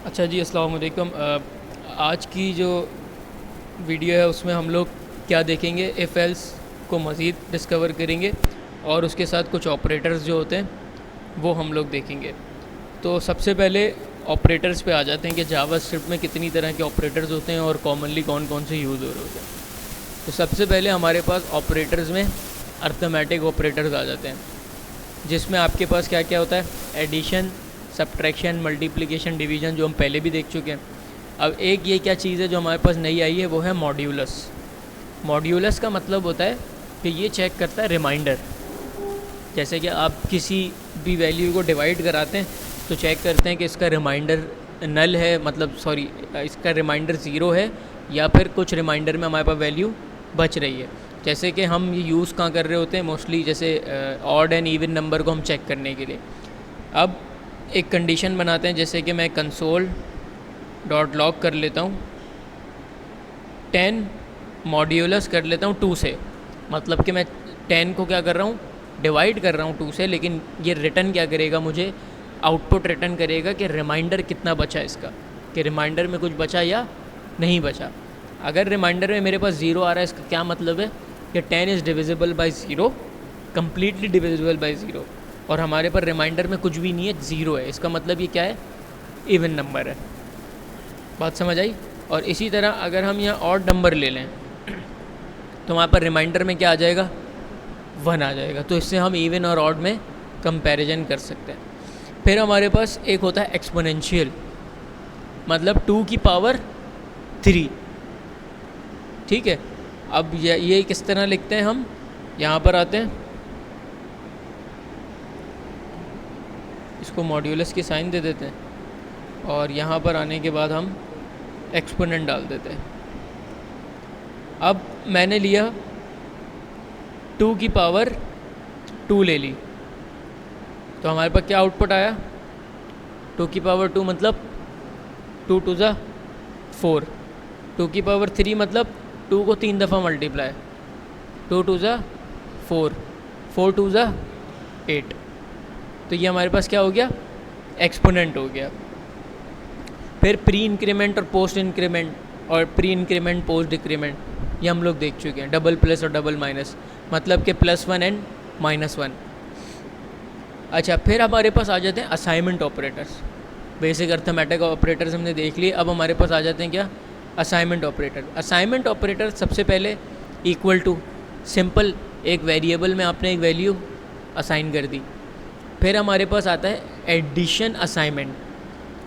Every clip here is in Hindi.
अच्छा जी, अस्सलाम वालेकुम। आज की जो वीडियो है उसमें हम लोग क्या देखेंगे, इफ़ एल्स को मज़ीद डिस्कवर करेंगे और उसके साथ कुछ ऑपरेटर्स जो होते हैं वो हम लोग देखेंगे। तो सबसे पहले ऑपरेटर्स पे आ जाते हैं कि जावा स्क्रिप्ट में कितनी तरह के ऑपरेटर्स होते हैं और कॉमनली कौन कौन से यूज़ हो रहे होते हैं। तो सबसे पहले हमारे पास ऑपरेटर्स में अर्थमेटिक ऑपरेटर्स आ जाते हैं, जिसमें आपके पास क्या क्या होता है, एडिशन, सब्ट्रैक्शन, मल्टीप्लिकेशन, डिवीज़न, जो हम पहले भी देख चुके हैं। अब एक ये क्या चीज़ है जो हमारे पास नई आई है, वो है मॉड्यूलस। मॉड्यूलस का मतलब होता है कि ये चेक करता है रिमाइंडर। जैसे कि आप किसी भी वैल्यू को डिवाइड कराते हैं तो चेक करते हैं कि इसका रिमाइंडर नल है, मतलब सॉरी, इसका रिमाइंडर ज़ीरो है या फिर कुछ रिमाइंडर में हमारे पास वैल्यू बच रही है। जैसे कि हम ये यूज़ कहाँ कर रहे होते हैं मोस्टली, जैसे ऑड एंड इवन नंबर को हम चेक करने के लिए। अब एक कंडीशन बनाते हैं, जैसे कि मैं कंसोल डॉट लॉग कर लेता हूँ 10 मॉड्यूलस कर लेता हूँ 2 से। मतलब कि मैं 10 को क्या कर रहा हूँ, डिवाइड कर रहा हूँ 2 से, लेकिन ये रिटर्न क्या करेगा, मुझे आउटपुट रिटर्न करेगा कि रिमाइंडर कितना बचा इसका, कि रिमाइंडर में कुछ बचा या नहीं बचा। अगर रिमाइंडर में मेरे पास ज़ीरो आ रहा है, इसका क्या मतलब है कि 10 is divisible by zero, completely divisible by zero, और हमारे पर रिमाइंडर में कुछ भी नहीं है, ज़ीरो है। इसका मतलब ये क्या है, इवन नंबर है। बात समझ आई। और इसी तरह अगर हम यहाँ ऑड नंबर ले लें तो वहाँ पर रिमाइंडर में क्या आ जाएगा, 1 आ जाएगा। तो इससे हम इवन और ऑड में कंपैरिजन कर सकते हैं। फिर हमारे पास एक होता है एक्सपोनेंशियल, मतलब 2 की पावर 3। ठीक है। अब ये किस तरह लिखते हैं, हम यहाँ पर आते हैं, इसको मॉड्यूलस की साइन दे देते हैं और यहाँ पर आने के बाद हम एक्सपोनेंट डाल देते हैं। अब मैंने लिया 2 की पावर 2 ले ली, तो हमारे पास क्या आउटपुट आया, 2 की पावर 2 मतलब 2 टू ज़ा 4, 2 की पावर 3 मतलब 2 को 3 दफ़ा मल्टीप्लाई, 2 टू ज़ा 4, 4 टू ज़ा 8। तो ये हमारे पास क्या हो गया, एक्सपोनेंट हो गया। फिर प्री इंक्रीमेंट और पोस्ट इंक्रीमेंट, और प्री इंक्रीमेंट पोस्ट डिक्रीमेंट ये हम लोग देख चुके हैं। डबल प्लस और डबल माइनस, मतलब कि +1 एंड -1। अच्छा, फिर हमारे पास आ जाते हैं assignment operators. Basic arithmetic operators हमने देख लिए, अब हमारे पास आ जाते हैं क्या, असाइनमेंट ऑपरेटर। असाइनमेंट ऑपरेटर सबसे पहले इक्वल टू, सिंपल, एक वेरिएबल में आपने एक वैल्यू असाइन कर दी। फिर हमारे पास आता है एडिशन असाइनमेंट।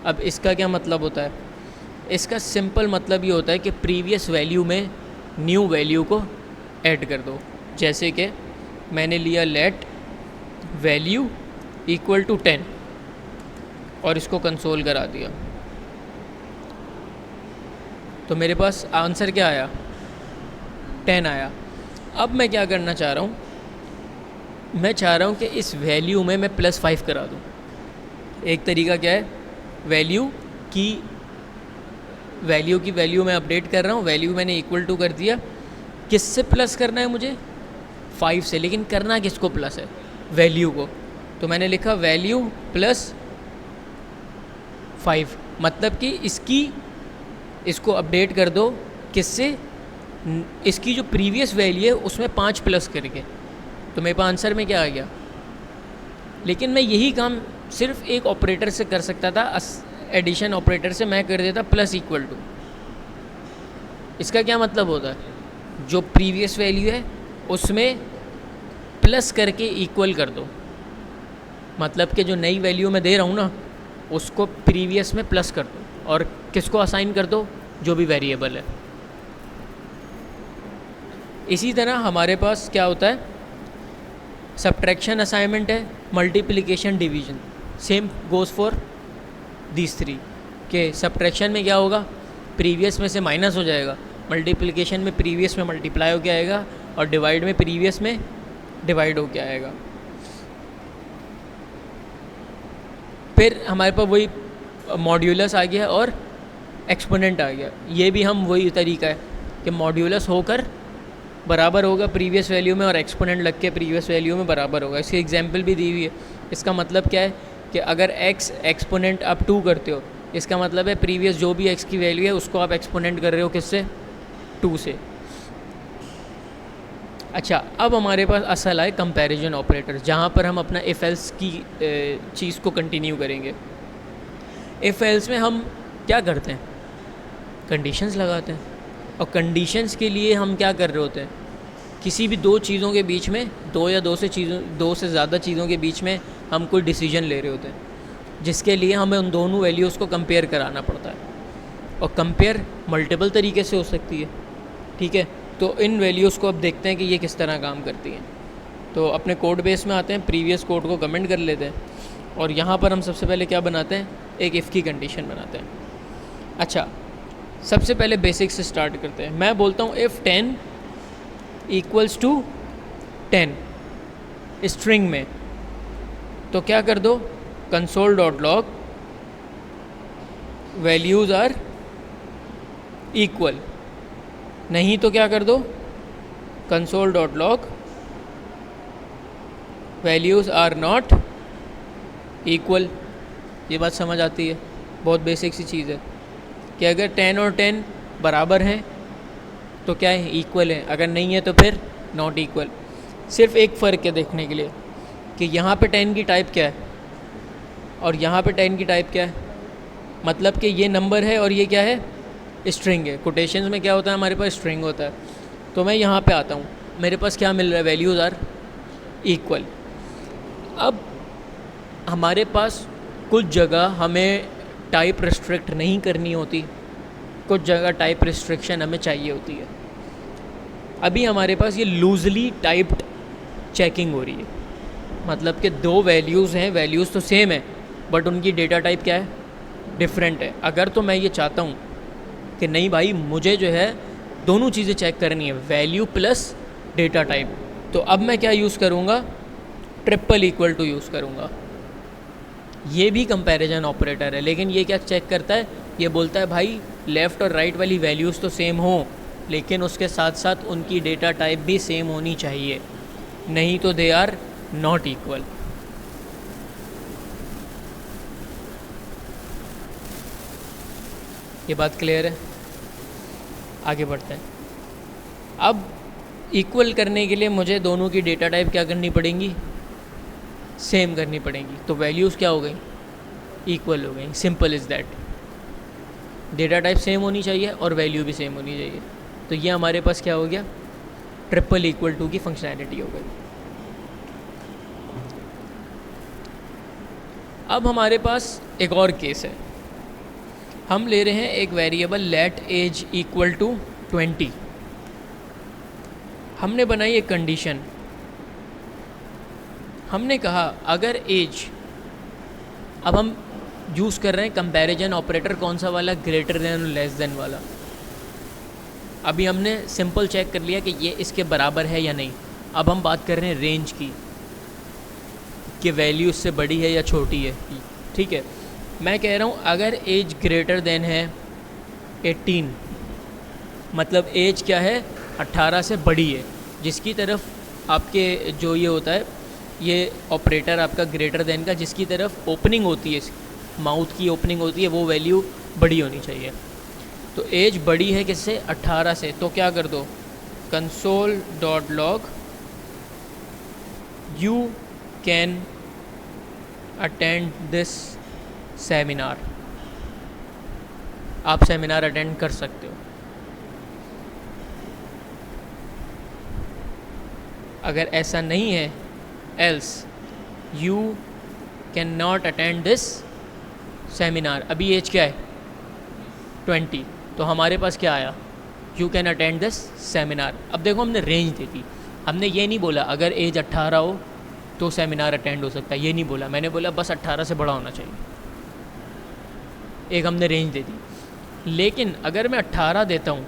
अब इसका क्या मतलब होता है, इसका सिंपल मतलब ये होता है कि प्रीवियस वैल्यू में न्यू वैल्यू को ऐड कर दो। जैसे कि मैंने लिया लेट वैल्यू इक्वल टू 10 और इसको कंसोल करा दिया, तो मेरे पास आंसर क्या आया, 10 आया। अब मैं क्या करना चाह रहा हूँ, मैं चाह रहा हूँ कि इस वैल्यू में मैं +5 करा दूँ। एक तरीका क्या है, वैल्यू की वैल्यू मैं अपडेट कर रहा हूँ, वैल्यू मैंने इक्वल टू कर दिया, किससे प्लस करना है मुझे, 5 से। लेकिन करना किसको प्लस है, वैल्यू को। तो मैंने लिखा वैल्यू +5, मतलब कि इसको अपडेट कर दो किससे, इसकी जो प्रीवियस वैल्यू है उसमें 5 प्लस करके। तो मेरे पास आंसर में क्या आ गया। लेकिन मैं यही काम सिर्फ एक ऑपरेटर से कर सकता था, एडिशन ऑपरेटर से मैं कर देता +=। इसका क्या मतलब होता है, जो प्रीवियस वैल्यू है उसमें प्लस करके इक्वल कर दो, मतलब कि जो नई वैल्यू मैं दे रहा हूँ ना उसको प्रीवियस में प्लस कर दो, और किसको असाइन कर दो, जो भी वेरिएबल है। इसी तरह हमारे पास क्या होता है, सब्ट्रैक्शन असाइनमेंट है, multiplication, division, same goes for these 3। के सब्ट्रैक्शन में क्या होगा, प्रीवियस में से माइनस हो जाएगा, मल्टीप्लिकेशन में प्रीवियस में मल्टीप्लाई हो के आएगा, और डिवाइड में प्रीवियस में डिवाइड हो के आएगा। फिर हमारे पास वही मॉड्यूलस आ गया और एक्सपोनेंट आ गया। ये भी हम वही तरीका है कि मॉड्यूलस होकर बराबर होगा प्रीवियस वैल्यू में, और एक्सपोनेंट लग के प्रीवियस वैल्यू में बराबर होगा। इसकी एग्जांपल भी दी हुई है। इसका मतलब क्या है कि अगर x एक्सपोनेंट आप 2 करते हो, इसका मतलब है प्रीवियस जो भी x की वैल्यू है उसको आप एक्सपोनेंट कर रहे हो किससे, 2 से। अच्छा, अब हमारे पास असल आए कंपैरिजन ऑपरेटर, जहाँ पर हम अपना इफ़ एल्स की चीज़ को कंटिन्यू करेंगे। इफ़ एल्स में हम क्या करते हैं, कंडीशंस लगाते हैं, और कंडीशंस के लिए हम क्या कर रहे होते हैं, किसी भी दो चीज़ों के बीच में, दो से ज़्यादा चीज़ों के बीच में हम कोई डिसीजन ले रहे होते हैं, जिसके लिए हमें उन दोनों वैल्यूज़ को कंपेयर कराना पड़ता है। और कंपेयर मल्टीपल तरीके से हो सकती है, ठीक है। तो इन वैल्यूज़ को अब देखते हैं कि ये किस तरह काम करती हैं। तो अपने कोड बेस में आते हैं, प्रीवियस कोड को कमेंट कर लेते हैं, और यहाँ पर हम सबसे पहले क्या बनाते हैं, एक इफ़ की कंडीशन बनाते हैं। अच्छा, सबसे पहले बेसिक से स्टार्ट करते हैं। मैं बोलता हूँ इफ़ 10 इक्वल्स टू 10 स्ट्रिंग में, तो क्या कर दो, console dot log values are equal, नहीं तो क्या कर दो, console dot log values are not equal. ये बात समझ आती है, बहुत बेसिक सी चीज़ है कि अगर 10 और 10 बराबर हैं तो क्या है, इक्वल है, अगर नहीं है तो फिर नॉट इक्वल। सिर्फ एक फ़र्क है देखने के लिए कि यहाँ पे 10 की टाइप क्या है और यहाँ पे 10 की टाइप क्या है, मतलब कि ये नंबर है और ये क्या है, स्ट्रिंग है। कोटेशंस में क्या होता है, हमारे पास स्ट्रिंग होता है। तो मैं यहाँ पे आता हूँ, मेरे पास क्या मिल रहा है, वैल्यूज़ आर इक्वल। अब हमारे पास कुछ जगह हमें टाइप रिस्ट्रिक्ट नहीं करनी होती, कुछ जगह टाइप रिस्ट्रिक्शन हमें चाहिए होती है। अभी हमारे पास ये लूजली टाइप्ड चेकिंग हो रही है, मतलब कि दो वैल्यूज़ हैं, वैल्यूज़ तो सेम है बट उनकी डेटा टाइप क्या है, डिफरेंट है। अगर तो मैं ये चाहता हूँ कि नहीं भाई, मुझे जो है दोनों चीज़ें चेक करनी है, वैल्यू प्लस डेटा टाइप, तो अब मैं क्या यूज़ करूँगा, ट्रिपल इक्वल टू यूज़ करूँगा। ये भी कंपैरिजन ऑपरेटर है, लेकिन ये क्या चेक करता है, ये बोलता है भाई लेफ़्ट और राइट वाली वैल्यूज़ तो सेम हो, लेकिन उसके साथ साथ उनकी डेटा टाइप भी सेम होनी चाहिए, नहीं तो दे आर नॉट इक्वल। ये बात क्लियर है, आगे बढ़ते हैं। अब इक्वल करने के लिए मुझे दोनों की डेटा टाइप क्या करनी पड़ेंगी, सेम करनी पड़ेंगी। तो वैल्यूज़ क्या हो गई, इक्वल हो गई, simple is that. Data type same होनी चाहिए और वैल्यू भी सेम होनी चाहिए। तो ये हमारे पास क्या हो गया, ट्रिपल इक्वल टू की फंक्शनैलिटी हो गई। अब हमारे पास एक और केस है, हम ले रहे हैं एक variable let age equal to 20। हमने बनाई एक कंडीशन, हमने कहा अगर एज, अब हम यूज़ कर रहे हैं कंपैरिजन ऑपरेटर, कौन सा वाला, ग्रेटर देन और लेस देन वाला। अभी हमने सिंपल चेक कर लिया कि ये इसके बराबर है या नहीं। अब हम बात कर रहे हैं रेंज की, कि वैल्यू इससे बड़ी है या छोटी है, ठीक है। मैं कह रहा हूँ अगर एज ग्रेटर देन है 18, मतलब एज क्या है, 18 से बड़ी है, जिसकी तरफ आपके जो ये होता है, ये ऑपरेटर आपका ग्रेटर देन का जिसकी तरफ ओपनिंग होती है, माउथ की ओपनिंग होती है, वो वैल्यू बड़ी होनी चाहिए। तो एज बड़ी है किससे, 18 से, तो क्या कर दो, console dot log you can attend this seminar, आप सेमिनार अटेंड कर सकते हो। अगर ऐसा नहीं है, else you can not attend this seminar. अभी एज क्या है, 20, तो हमारे पास क्या आया, you can attend this seminar. अब देखो हमने रेंज दे दी, हमने ये नहीं बोला अगर एज 18 हो तो सेमिनार अटेंड हो सकता है, ये नहीं बोला, मैंने बोला बस 18 से बड़ा होना चाहिए। एक हमने रेंज दे दी। लेकिन अगर मैं 18 देता हूँ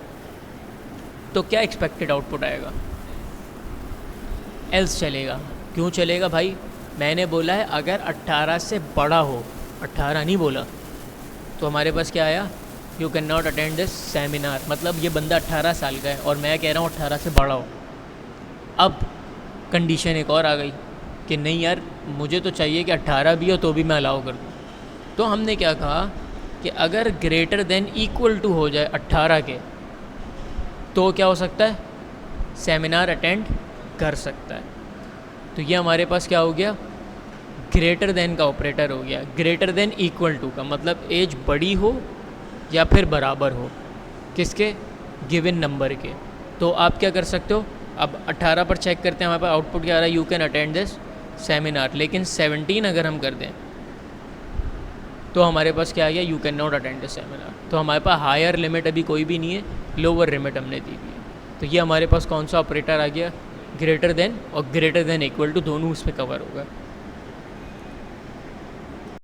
तो क्या एक्सपेक्टेड आउटपुट आएगा, एल्स चलेगा। क्यों चलेगा भाई, मैंने बोला है अगर 18 से बड़ा हो, 18 नहीं बोला, तो हमारे पास क्या आया, you can not attend this seminar, मतलब ये बंदा 18 साल का है और मैं कह रहा हूँ 18 से बड़ा हो। अब कंडीशन एक और आ गई कि नहीं यार, मुझे तो चाहिए कि 18 भी हो तो भी मैं अलाउ कर दूँ। तो हमने क्या कहा, कि अगर ग्रेटर देन इक्वल टू हो जाए 18 के, तो क्या हो सकता है, सेमिनार अटेंड कर सकता है। तो ये हमारे पास क्या हो गया, ग्रेटर देन का ऑपरेटर हो गया। ग्रेटर देन इक्वल टू का मतलब एज बड़ी हो या फिर बराबर हो किसके, गिवन नंबर के। तो आप क्या कर सकते हो, अब 18 पर चेक करते हैं, हमारे पास आउटपुट क्या आ रहा है, you can attend this seminar. लेकिन 17 अगर हम कर दें तो हमारे पास क्या आ गया, you can not attend this seminar. तो हमारे पास हायर लिमिट अभी कोई भी नहीं है, लोअर लिमिट हमने दी हुई है। तो ये हमारे पास कौन सा ऑपरेटर आ गया, ग्रेटर देन, और ग्रेटर देन इक्वल टू दोनों उसमें कवर होगा।